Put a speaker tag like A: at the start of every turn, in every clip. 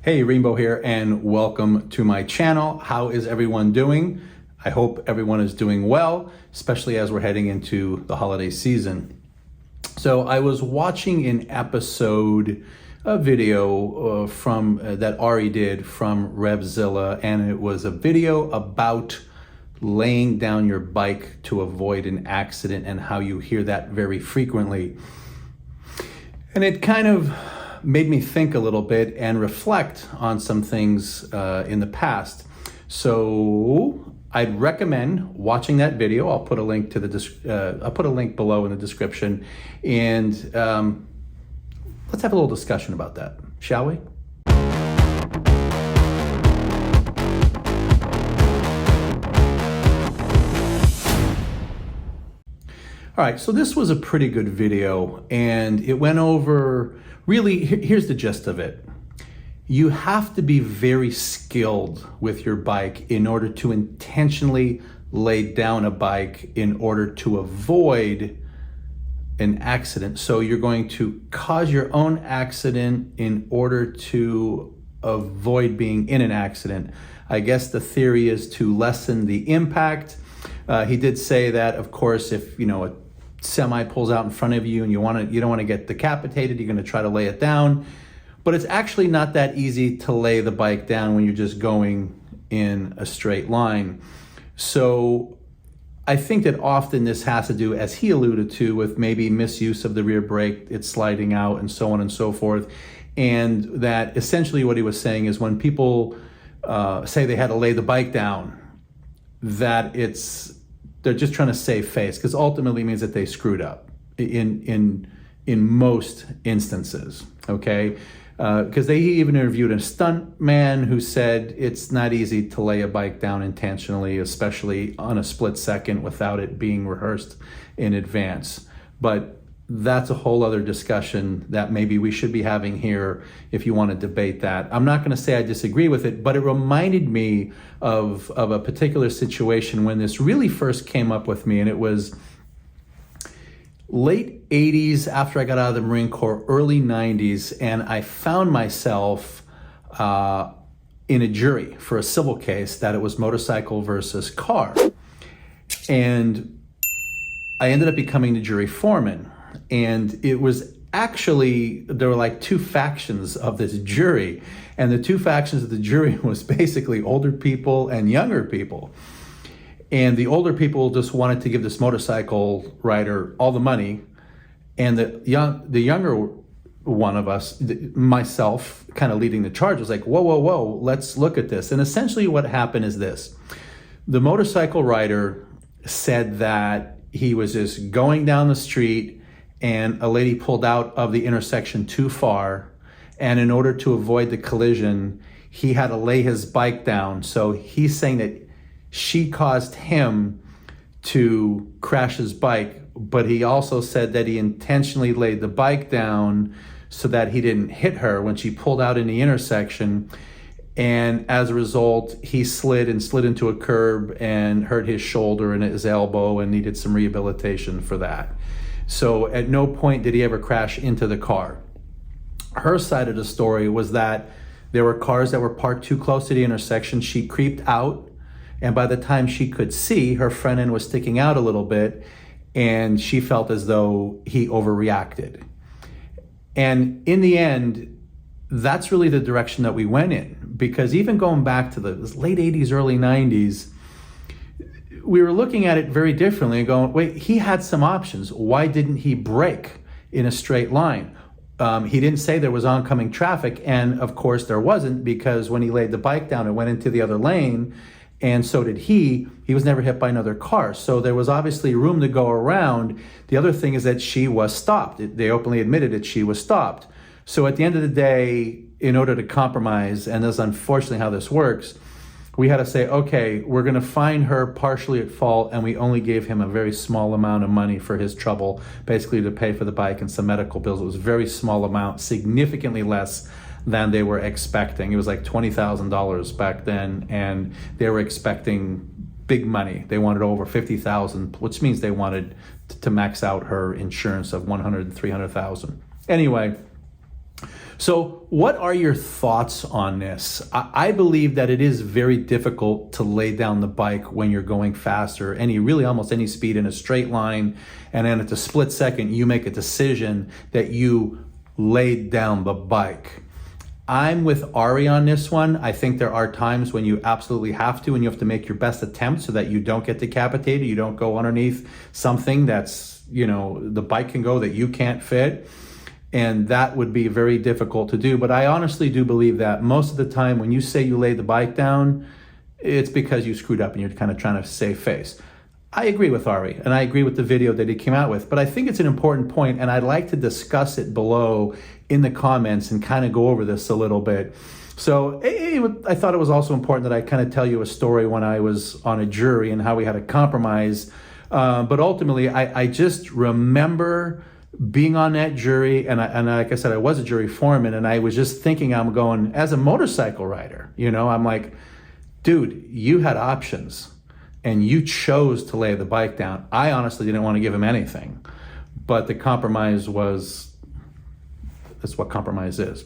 A: Hey, Rainbow here, and welcome to my channel. How is everyone doing? I hope everyone is doing well, especially as we're heading into the holiday season. So I was watching a video from that Ari did from Revzilla, and it was a video about laying down your bike to avoid an accident and how you hear that very frequently. And it kind of made me think a little bit and reflect on some things in the past. So I'd recommend watching that video. I'll put a link to I'll put a link below in the description, and let's have a little discussion about that, shall we? All right, so this was a pretty good video, and it went over, really, here's the gist of it. You have to be very skilled with your bike in order to intentionally lay down a bike in order to avoid an accident. So you're going to cause your own accident in order to avoid being in an accident. I guess the theory is to lessen the impact. He did say that, of course, if a semi pulls out in front of you and you don't want to get decapitated, you're going to try to lay it down. But it's actually not that easy to lay the bike down when you're just going in a straight line. So I think that often this has to do, as he alluded to, with maybe misuse of the rear brake, it's sliding out and so on and so forth. And that essentially what he was saying is when people say they had to lay the bike down, that they're just trying to save face, because ultimately it means that they screwed up in most instances, okay? Because they even interviewed a stunt man who said it's not easy to lay a bike down intentionally, especially on a split second without it being rehearsed in advance. But that's a whole other discussion that maybe we should be having here if you want to debate that. I'm not going to say I disagree with it, but it reminded me of a particular situation when this really first came up with me, and it was late 80s after I got out of the Marine Corps, early 90s, and I found myself in a jury for a civil case that it was motorcycle versus car. And I ended up becoming the jury foreman. And it was actually, there were like two factions of this jury. And the two factions of the jury was basically older people and younger people. And the older people just wanted to give this motorcycle rider all the money. And the younger one of us, myself, kind of leading the charge, was like, whoa, let's look at this. And essentially what happened is this. The motorcycle rider said that he was just going down the street and a lady pulled out of the intersection too far. And in order to avoid the collision, he had to lay his bike down. So he's saying that she caused him to crash his bike, but he also said that he intentionally laid the bike down so that he didn't hit her when she pulled out in the intersection. And as a result, he slid into a curb and hurt his shoulder and his elbow and needed some rehabilitation for that. So at no point did he ever crash into the car. Her side of the story was that there were cars that were parked too close to the intersection. She creeped out, and by the time she could see, her front end was sticking out a little bit, and she felt as though he overreacted. And in the end, that's really the direction that we went in, because even going back to the late 80s, early 90s, we were looking at it very differently and going, wait, he had some options. Why didn't he brake in a straight line? He didn't say there was oncoming traffic, and of course there wasn't, because when he laid the bike down, it went into the other lane, and so did he. He was never hit by another car. So there was obviously room to go around. The other thing is that she was stopped. They openly admitted that she was stopped. So at the end of the day, in order to compromise, and that's unfortunately how this works, we had to say, okay, we're going to find her partially at fault, and we only gave him a very small amount of money for his trouble, basically to pay for the bike and some medical bills. It was a very small amount, significantly less than they were expecting. It was like $20,000 back then, and they were expecting big money. They wanted over $50,000, which means they wanted to max out her insurance of $100,000 and $300,000. Anyway, So what are your thoughts on this? I believe that it is very difficult to lay down the bike when you're going faster, really almost any speed in a straight line, and then at a split second you make a decision that you laid down the bike. I'm with Ari on this one. I think there are times when you absolutely have to, and you have to make your best attempt so that you don't get decapitated, you don't go underneath something that's, the bike can go that you can't fit. And that would be very difficult to do. But I honestly do believe that most of the time when you say you laid the bike down, it's because you screwed up and you're kind of trying to save face. I agree with Ari, and I agree with the video that he came out with, but I think it's an important point, and I'd like to discuss it below in the comments and kind of go over this a little bit. So I thought it was also important that I kind of tell you a story when I was on a jury and how we had a compromise. But ultimately, I just remember being on that jury, and like I said, I was a jury foreman, and I was just thinking, I'm going, as a motorcycle rider, I'm like, dude, you had options, and you chose to lay the bike down. I honestly didn't want to give him anything, but the compromise that's what compromise is.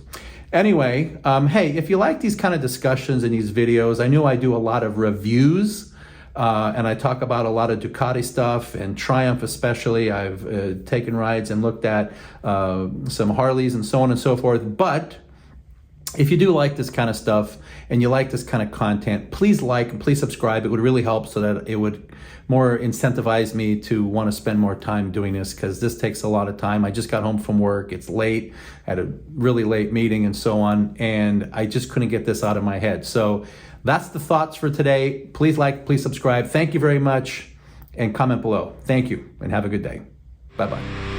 A: Anyway, hey, if you like these kind of discussions and these videos, I know I do a lot of reviews, and I talk about a lot of Ducati stuff and Triumph especially. I've taken rides and looked at some Harleys and so on and so forth. But if you do like this kind of stuff and you like this kind of content, please like and please subscribe. It would really help so that it would more incentivize me to want to spend more time doing this, because this takes a lot of time. I just got home from work. It's late. I had a really late meeting and so on, and I just couldn't get this out of my head. So that's the thoughts for today. Please like, please subscribe. Thank you very much, and comment below. Thank you, and have a good day. Bye-bye.